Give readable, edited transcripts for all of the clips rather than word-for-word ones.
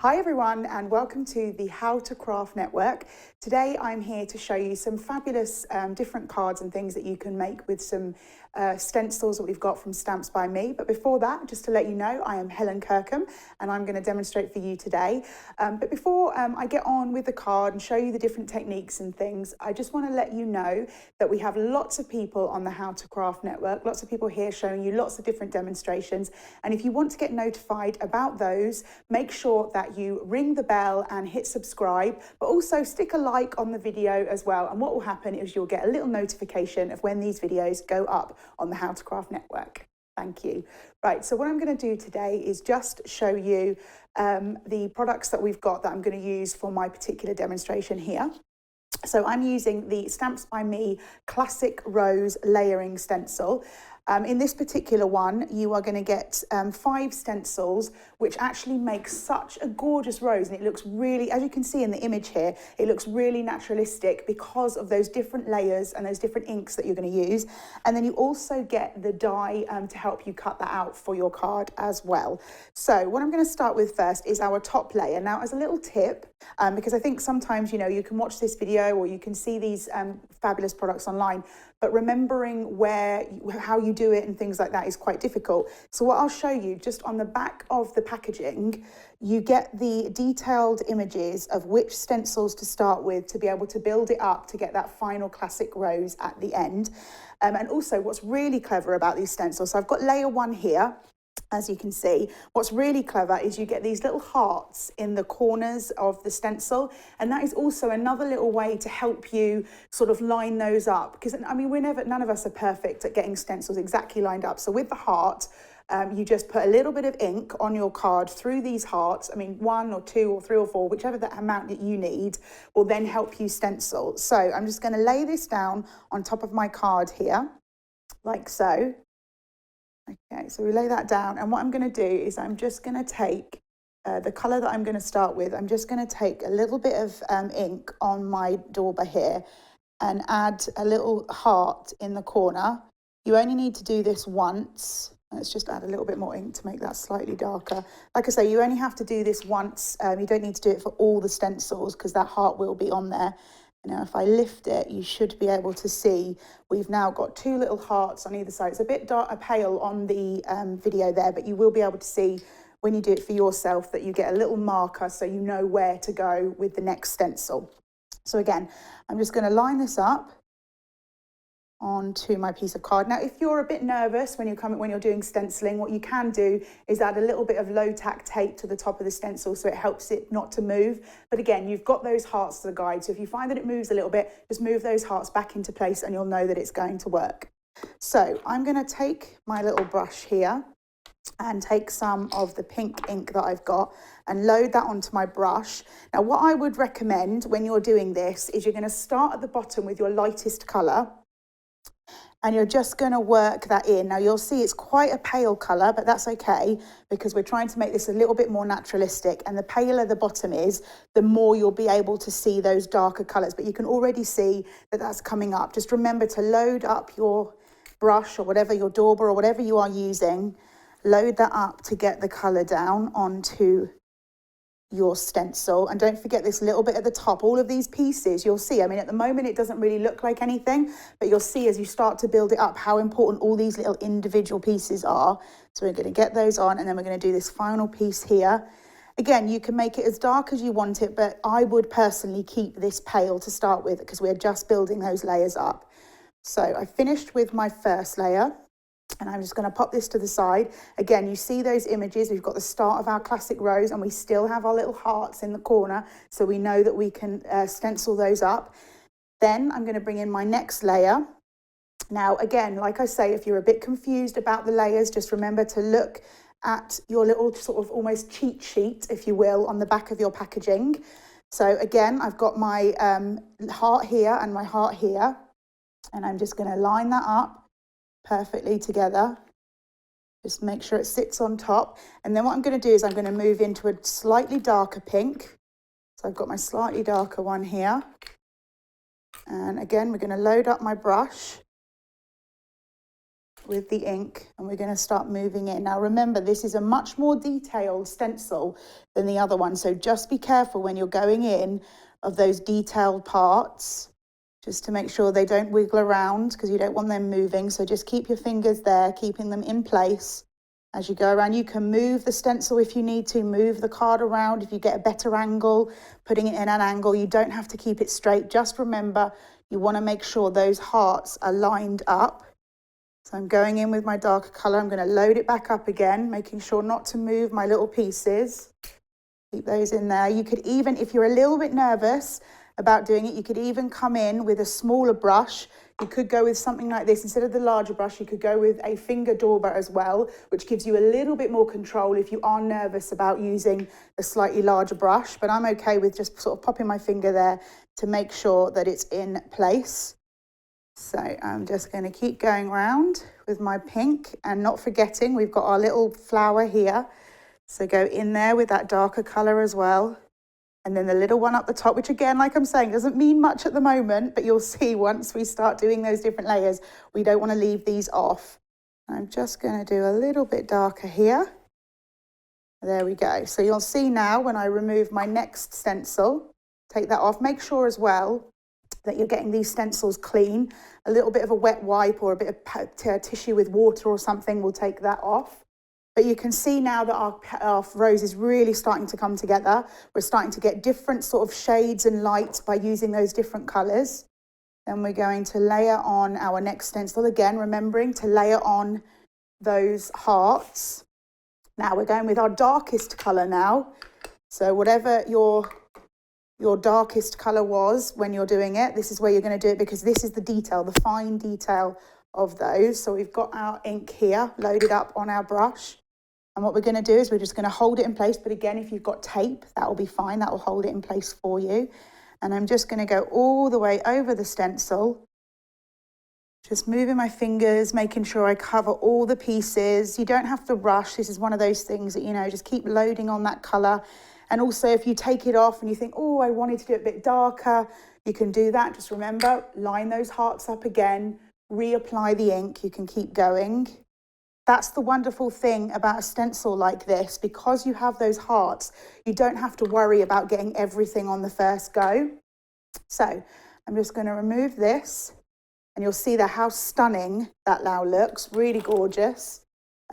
Hi everyone, and welcome to the How to Craft Network. Today I'm here to show you some fabulous different cards and things that you can make with some stencils that we've got from Stamps by Me. But before that, just to let you know, I am Helen Kirkham and I'm going to demonstrate for you today. But before I get on with the card and show you the different techniques and things, I just want to let you know that we have lots of people on the How to Craft Network, lots of people here showing you lots of different demonstrations. And if you want to get notified about those, make sure that you ring the bell and hit subscribe, but also stick a like on the video as well. And what will happen is you'll get a little notification of when these videos go up on the How to Craft Network. Thank you. Right, so what I'm going to do today is just show you the products that we've got that I'm going to use for my particular demonstration here. So I'm using the Stamps by Me Classic Rose Layering Stencil. In this particular one, you are going to get 5 stencils, which actually make such a gorgeous rose. And it looks really, as you can see in the image here, it looks really naturalistic because of those different layers and those different inks that you're going to use. And then you also get the die to help you cut that out for your card as well. So what I'm going to start with first is our top layer. Now, as a little tip, because I think sometimes, you know, you can watch this video or you can see these fabulous products online, but remembering how you do it and things like that is quite difficult. So what I'll show you, just on the back of the packaging, you get the detailed images of which stencils to start with to be able to build it up to get that final classic rose at the end. And also what's really clever about these stencils, so I've got layer 1 here. As you can see, what's really clever is you get these little hearts in the corners of the stencil, and that is also another little way to help you sort of line those up, because I mean none of us are perfect at getting stencils exactly lined up. So with the heart, you just put a little bit of ink on your card through these hearts. I mean 1 or 2 or 3 or 4, whichever the amount that you need, will then help you stencil. So I'm just going to lay this down on top of my card here like so. Okay, so we lay that down, and what I'm going to do is I'm just going to take the colour that I'm going to start with. I'm just going to take a little bit of ink on my dauber here and add a little heart in the corner. You only need to do this once. Let's just add a little bit more ink to make that slightly darker. Like I say, you only have to do this once. You don't need to do it for all the stencils because that heart will be on there. Now, if I lift it, you should be able to see we've now got 2 little hearts on either side. It's a bit pale on the video there, but you will be able to see when you do it for yourself that you get a little marker so you know where to go with the next stencil. So again, I'm just going to line this up onto my piece of card. Now, if you're a bit nervous when you're doing stenciling, what you can do is add a little bit of low tack tape to the top of the stencil so it helps it not to move. But again, you've got those hearts to the guide, so if you find that it moves a little bit, just move those hearts back into place and you'll know that it's going to work. So I'm going to take my little brush here and take some of the pink ink that I've got and load that onto my brush. Now, what I would recommend when you're doing this is you're going to start at the bottom with your lightest colour, and you're just going to work that in. Now you'll see it's quite a pale colour, but that's okay because we're trying to make this a little bit more naturalistic, and the paler the bottom is, the more you'll be able to see those darker colours. But you can already see that that's coming up. Just remember to load up your brush or whatever, your dauber or whatever you are using, load that up to get the colour down onto your stencil. And don't forget this little bit at the top. All of these pieces, you'll see, I mean at the moment it doesn't really look like anything, but you'll see as you start to build it up how important all these little individual pieces are. So we're going to get those on, and then we're going to do this final piece here. Again, you can make it as dark as you want it, but I would personally keep this pale to start with because we're just building those layers up. So I finished with my first layer, and I'm just going to pop this to the side. Again, you see those images. We've got the start of our classic rose, and we still have our little hearts in the corner, so we know that we can stencil those up. Then I'm going to bring in my next layer. Now, again, like I say, if you're a bit confused about the layers, just remember to look at your little sort of almost cheat sheet, if you will, on the back of your packaging. So again, I've got my heart here and my heart here, and I'm just going to line that up perfectly together. Just make sure it sits on top. And then what I'm going to do is I'm going to move into a slightly darker pink. So I've got my slightly darker one here. And again, we're going to load up my brush. with the ink, and we're going to start moving in. Now remember, this is a much more detailed stencil than the other one, so just be careful when you're going in of those detailed parts, just to make sure they don't wiggle around because you don't want them moving. So just keep your fingers there, keeping them in place as you go around. You can move the stencil if you need to, move the card around if you get a better angle, putting it in an angle. You don't have to keep it straight. Just remember, you want to make sure those hearts are lined up. So I'm going in with my darker colour. I'm going to load it back up again, making sure not to move my little pieces. Keep those in there. You could even, if you're a little bit nervous about doing it, you could even come in with a smaller brush. You could go with something like this. Instead of the larger brush, you could go with a finger dauber as well, which gives you a little bit more control if you are nervous about using a slightly larger brush. But I'm okay with just sort of popping my finger there to make sure that it's in place. So I'm just going to keep going around with my pink, and not forgetting we've got our little flower here. So go in there with that darker colour as well. And then the little one up the top, which again, like I'm saying, doesn't mean much at the moment, but you'll see once we start doing those different layers, we don't want to leave these off. I'm just going to do a little bit darker here. There we go. So you'll see now when I remove my next stencil, take that off. Make sure as well that you're getting these stencils clean. A little bit of a wet wipe or a bit of tissue with water or something will take that off. But you can see now that our rose is really starting to come together. We're starting to get different sort of shades and lights by using those different colours. Then we're going to layer on our next stencil, again remembering to layer on those hearts. Now we're going with our darkest colour now. So whatever your darkest colour was when you're doing it, this is where you're going to do it, because this is the detail, the fine detail of those. So we've got our ink here loaded up on our brush. And what we're going to do is we're just going to hold it in place. But again, if you've got tape, that will be fine. That will hold it in place for you. And I'm just going to go all the way over the stencil. Just moving my fingers, making sure I cover all the pieces. You don't have to rush. This is one of those things that, you know, just keep loading on that colour. And also if you take it off and you think, oh, I wanted to do it a bit darker, you can do that. Just remember, line those hearts up again, reapply the ink. You can keep going. That's the wonderful thing about a stencil like this. Because you have those hearts, you don't have to worry about getting everything on the first go. So I'm just going to remove this, and you'll see that how stunning that now looks. Really gorgeous.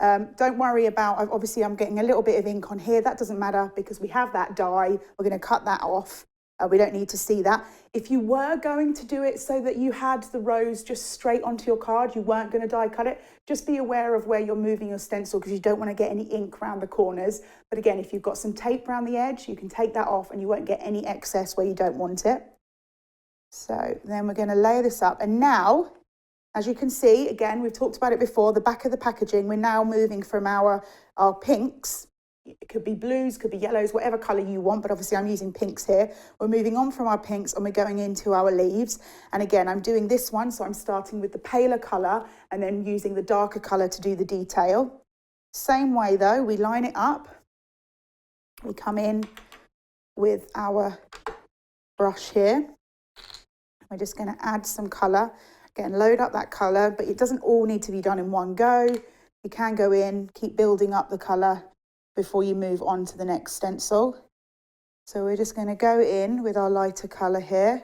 Don't worry about, obviously I'm getting a little bit of ink on here. That doesn't matter because we have that dye. We're going to cut that off. We don't need to see that. If you were going to do it so that you had the rose just straight onto your card, you weren't going to die cut it, just be aware of where you're moving your stencil because you don't want to get any ink around the corners. But again, if you've got some tape around the edge, you can take that off and you won't get any excess where you don't want it. So then we're going to layer this up. And now, as you can see, again, we've talked about it before, the back of the packaging, we're now moving from our pinks. It could be blues, could be yellows, whatever colour you want, but obviously I'm using pinks here. We're moving on from our pinks and we're going into our leaves. And again, I'm doing this one, so I'm starting with the paler colour and then using the darker colour to do the detail. Same way though, we line it up. We come in with our brush here. We're just going to add some colour. Again, load up that colour, but it doesn't all need to be done in one go. You can go in, keep building up the colour before you move on to the next stencil. So we're just going to go in with our lighter colour here.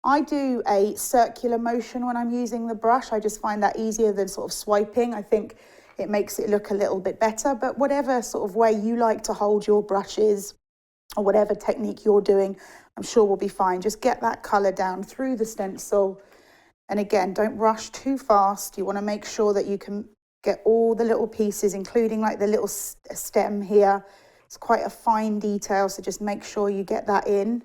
I do a circular motion when I'm using the brush. I just find that easier than sort of swiping. I think it makes it look a little bit better, but whatever sort of way you like to hold your brushes or whatever technique you're doing, I'm sure will be fine. Just get that colour down through the stencil. And again, don't rush too fast. You want to make sure that you can get all the little pieces, including like the little stem here. It's quite a fine detail, so just make sure you get that in.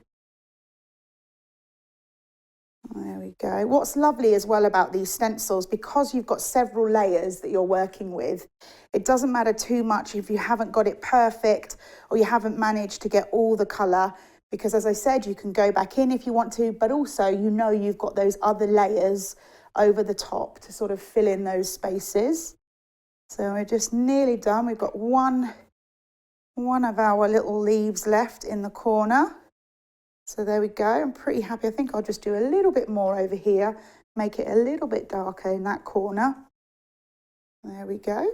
There we go. What's lovely as well about these stencils, because you've got several layers that you're working with, it doesn't matter too much if you haven't got it perfect or you haven't managed to get all the colour, because as I said, you can go back in if you want to, but also you know you've got those other layers over the top to sort of fill in those spaces. So we're just nearly done. We've got one of our little leaves left in the corner. So there we go. I'm pretty happy. I think I'll just do a little bit more over here, make it a little bit darker in that corner. There we go.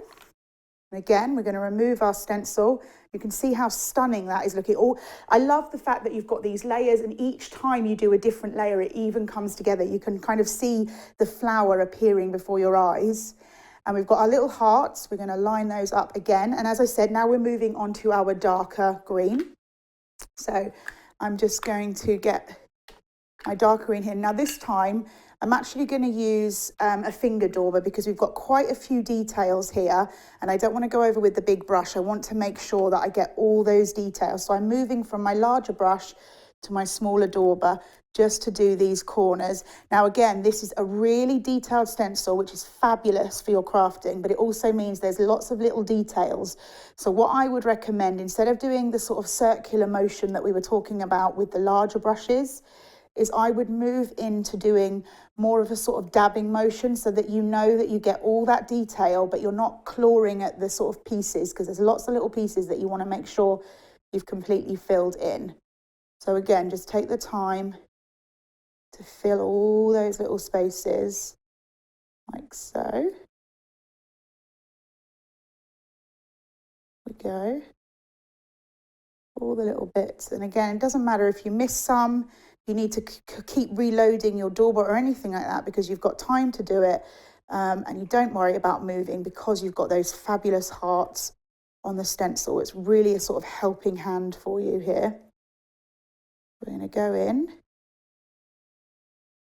And again, we're going to remove our stencil. You can see how stunning that is looking. Oh, I love the fact that you've got these layers, and each time you do a different layer, it even comes together. You can kind of see the flower appearing before your eyes. And we've got our little hearts. We're going to line those up again. And as I said, now we're moving on to our darker green. So I'm just going to get my darker green here. Now this time, I'm actually going to use a finger dauber because we've got quite a few details here, and I don't want to go over with the big brush. I want to make sure that I get all those details. So I'm moving from my larger brush to my smaller dauber just to do these corners. Now again, this is a really detailed stencil, which is fabulous for your crafting, but it also means there's lots of little details. So what I would recommend, instead of doing the sort of circular motion that we were talking about with the larger brushes, is I would move into doing more of a sort of dabbing motion so that you know that you get all that detail, but you're not clawing at the sort of pieces, because there's lots of little pieces that you want to make sure you've completely filled in. So again, just take the time to fill all those little spaces like so. We go. All the little bits. And again, it doesn't matter if you miss some, you need to keep reloading your dauber or anything like that, because you've got time to do it, and you don't worry about moving because you've got those fabulous hearts on the stencil. It's really a sort of helping hand for you here. We're going to go in.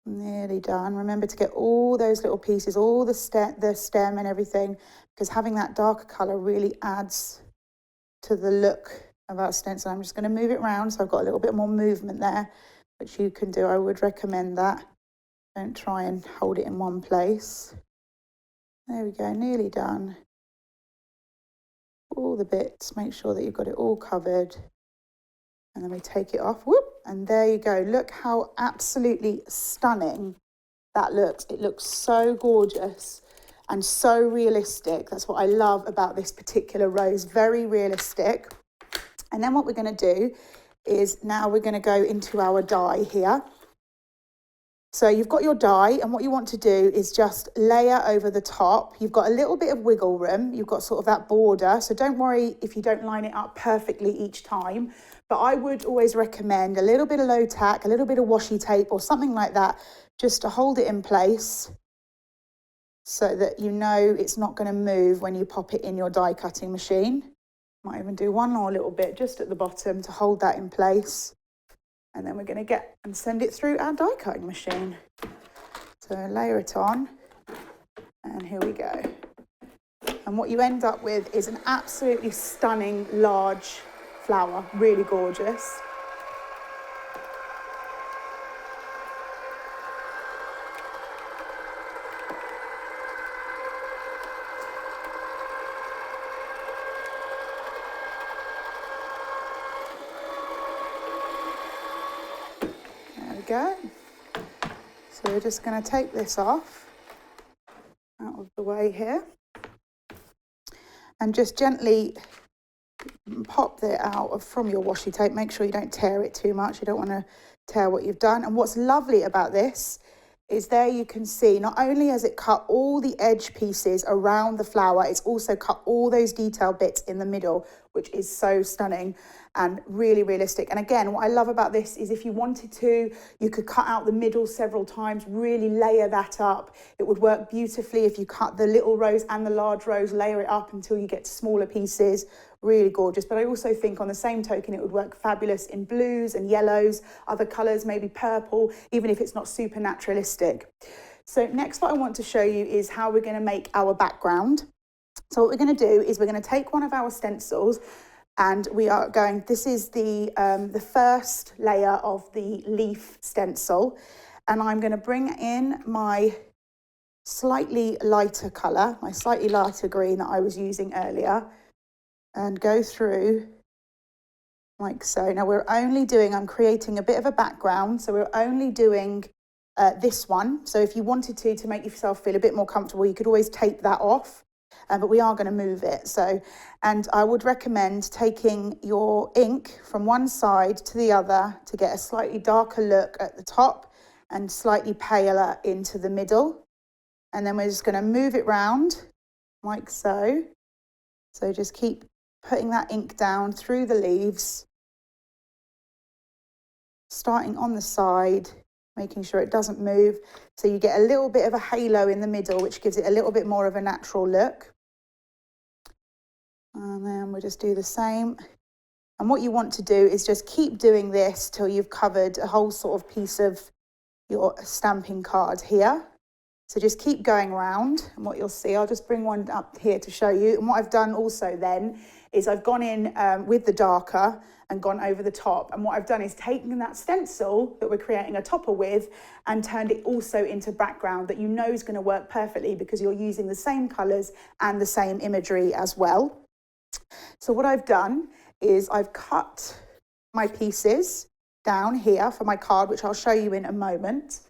Nearly done. Remember to get all those little pieces, all the stem and everything, because having that darker colour really adds to the look of our stencil. I'm just going to move it around so I've got a little bit more movement there, which you can do. I would recommend that. Don't try and hold it in one place. There we go, nearly done. All the bits, make sure that you've got it all covered. And then we take it off, whoop, and there you go. Look how absolutely stunning that looks. It looks so gorgeous and so realistic. That's what I love about this particular rose, very realistic. And then what we're going to do is now we're going to go into our die here. So you've got your die, and what you want to do is just layer over the top. You've got a little bit of wiggle room. You've got sort of that border. So don't worry if you don't line it up perfectly each time. But I would always recommend a little bit of low tack, a little bit of washi tape or something like that, just to hold it in place so that you know it's not going to move when you pop it in your die cutting machine. Might even do one more little bit just at the bottom to hold that in place. And then we're going to get and send it through our die cutting machine. So layer it on, and here we go. And what you end up with is an absolutely stunning large flower, really gorgeous. Go. So we're just going to take this off out of the way here and just gently pop it out from your washi tape. Make sure you don't tear it too much. You don't want to tear what you've done. And what's lovely about this is there you can see not only has it cut all the edge pieces around the flower, it's also cut all those detail bits in the middle, which is so stunning and really realistic. And again, what I love about this is if you wanted to, you could cut out the middle several times, really layer that up. It would work beautifully if you cut the little rose and the large rose, layer it up until you get to smaller pieces. Really gorgeous. But I also think on the same token, it would work fabulous in blues and yellows, other colours, maybe purple, even if it's not super naturalistic. So next, what I want to show you is how we're going to make our background. So what we're going to do is we're going to take one of our stencils, and we are going, this is the first layer of the leaf stencil, and I'm going to bring in my slightly lighter colour, my slightly lighter green that I was using earlier, and go through like so. Now I'm creating a bit of a background, so we're only doing this one. So if you wanted to make yourself feel a bit more comfortable, you could always tape that off, but we are going to move it. So, and I would recommend taking your ink from one side to the other to get a slightly darker look at the top and slightly paler into the middle. And then we're just going to move it round like so. So just keep putting that ink down through the leaves, starting on the side, making sure it doesn't move. So you get a little bit of a halo in the middle, which gives it a little bit more of a natural look. And then we'll just do the same. And what you want to do is just keep doing this till you've covered a whole sort of piece of your stamping card here. So just keep going around, and what you'll see, I'll just bring one up here to show you. And what I've done also then is I've gone in with the darker and gone over the top. And what I've done is taken that stencil that we're creating a topper with and turned it also into background that you know is going to work perfectly because you're using the same colours and the same imagery as well. So what I've done is I've cut my pieces down here for my card, which I'll show you in a moment.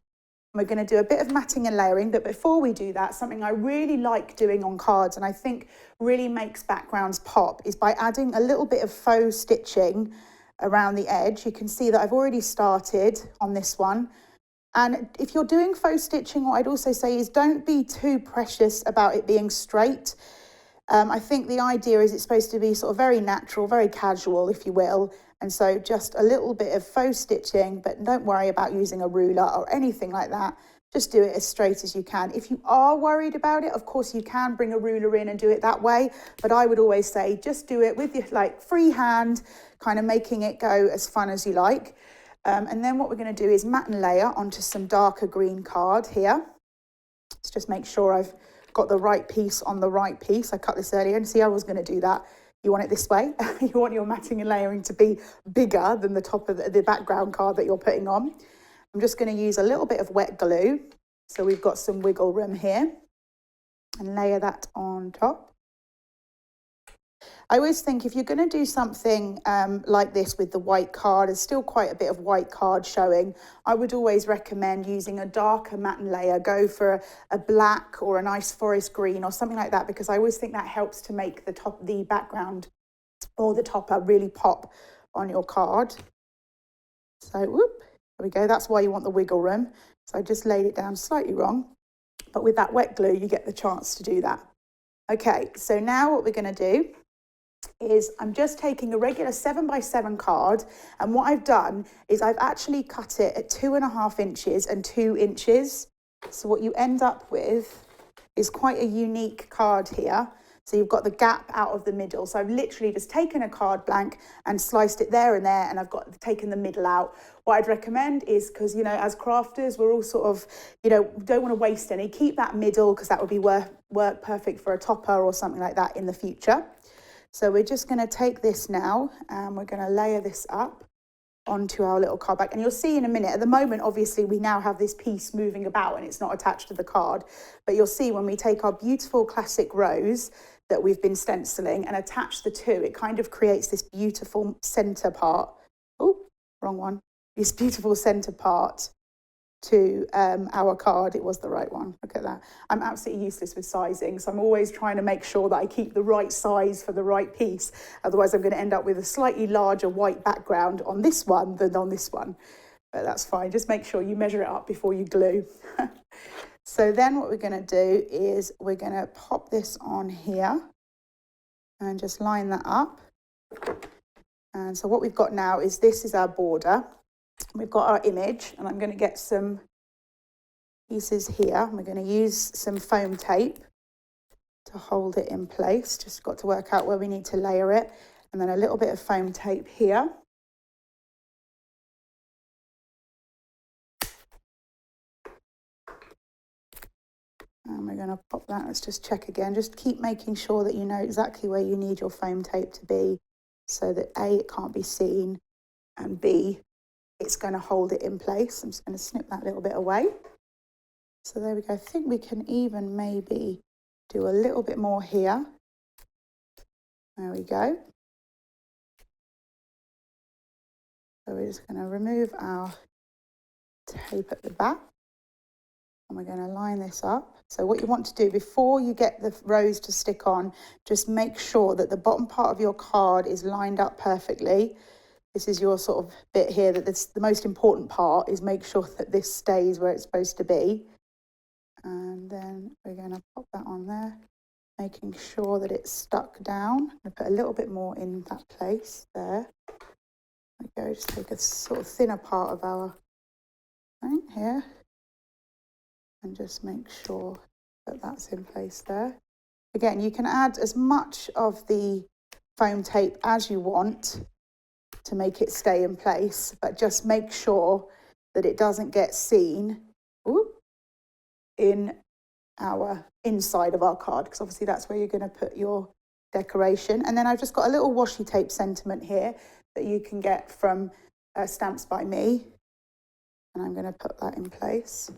We're going to do a bit of matting and layering, but before we do that, something I really like doing on cards and I think really makes backgrounds pop is by adding a little bit of faux stitching around the edge. You can see that I've already started on this one. And if you're doing faux stitching, what I'd also say is don't be too precious about it being straight. I think the idea is it's supposed to be sort of very natural, very casual, if you will. And so just a little bit of faux stitching, but don't worry about using a ruler or anything like that. Just do it as straight as you can. If you are worried about it, of course you can bring a ruler in and do it that way. But I would always say just do it with your free hand, kind of making it go as fun as you like. And then what we're going to do is mat and layer onto some darker green card here. Let's just make sure I've got the right piece on the right piece. I cut this earlier and see I was going to do that. You want it this way. You want your matting and layering to be bigger than the top of the background card that you're putting on. I'm just going to use a little bit of wet glue. So we've got some wiggle room here and layer that on top. I always think if you're going to do something like this with the white card, there's still quite a bit of white card showing. I would always recommend using a darker matte layer. Go for a black or a nice forest green or something like that, because I always think that helps to make the background or the topper really pop on your card. So whoop, there we go. That's why you want the wiggle room. So I just laid it down slightly wrong, but with that wet glue, you get the chance to do that. Okay, so now what we're going to do is I'm just taking a regular 7x7 card, and what I've done is I've actually cut it at 2.5 inches and 2 inches. So what you end up with is quite a unique card here. So you've got the gap out of the middle. So I've literally just taken a card blank and sliced it there and there, and I've taken the middle out. What I'd recommend is, because, you know, as crafters, we're all sort of, you know, don't want to waste any. Keep that middle, because that would be work perfect for a topper or something like that in the future. So we're just going to take this now and we're going to layer this up onto our little card back. And you'll see in a minute, at the moment, obviously, we now have this piece moving about and it's not attached to the card. But you'll see when we take our beautiful classic rose that we've been stenciling and attach the two, it kind of creates this beautiful centre part. Oh, wrong one. This beautiful centre part to our card. It was the right one. Look at that. I'm absolutely useless with sizing, so I'm always trying to make sure that I keep the right size for the right piece. Otherwise, I'm going to end up with a slightly larger white background on this one than on this one. But that's fine. Just make sure you measure it up before you glue. So then what we're going to do is we're going to pop this on here and just line that up. And so what we've got now is this is our border. We've got our image, and I'm going to get some pieces here. We're going to use some foam tape to hold it in place. Just got to work out where we need to layer it. And then a little bit of foam tape here. And we're going to pop that. Let's just check again. Just keep making sure that you know exactly where you need your foam tape to be, so that A, it can't be seen, and B, it's going to hold it in place. I'm just going to snip that little bit away. So there we go. I think we can even maybe do a little bit more here. There we go. So we're just going to remove our tape at the back. And we're going to line this up. So what you want to do before you get the rose to stick on, just make sure that the bottom part of your card is lined up perfectly. This is your sort of bit here that's the most important part, is make sure that this stays where it's supposed to be. And then we're going to pop that on there. making sure that it's stuck down. I'm going to put a little bit more in that place there. There we go, just take a sort of thinner part of our thing here and just make sure that that's in place there. Again, you can add as much of the foam tape as you want to make it stay in place, but just make sure that it doesn't get seen in our inside of our card, because obviously that's where you're going to put your decoration. And then I've just got a little washi tape sentiment here that you can get from Stamps by Me, and I'm going to put that in place.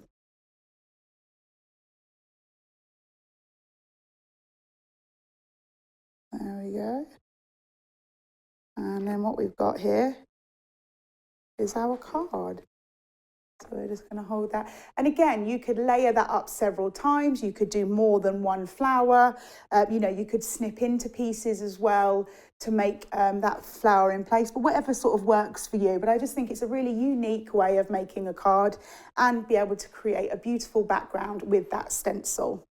There we go. And then what we've got here is our card. So we're just going to hold that. And again, you could layer that up several times. You could do more than one flower. You know, you could snip into pieces as well to make that flower in place, but whatever sort of works for you. But I just think it's a really unique way of making a card and be able to create a beautiful background with that stencil.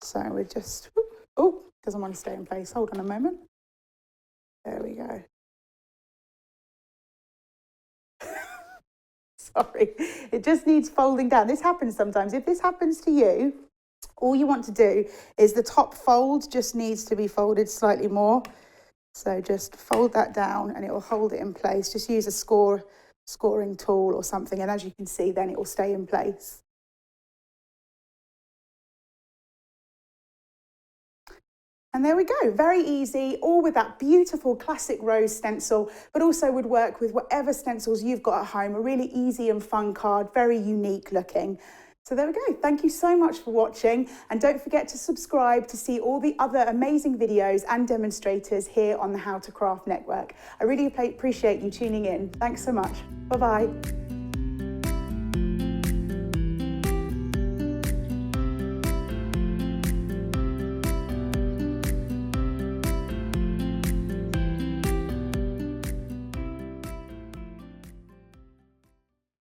So we're just, oh, doesn't want to stay in place. Hold on a moment. There we go. Sorry, it just needs folding down. This happens sometimes. If this happens to you, all you want to do is the top fold just needs to be folded slightly more. So just fold that down and it will hold it in place. Just use a scoring tool or something, and as you can see, then it will stay in place. And there we go, very easy, all with that beautiful classic rose stencil, but also would work with whatever stencils you've got at home. A really easy and fun card, very unique looking. So there we go, thank you so much for watching, and don't forget to subscribe to see all the other amazing videos and demonstrators here on the How to Craft Network. I really appreciate you tuning in. Thanks so much, bye-bye.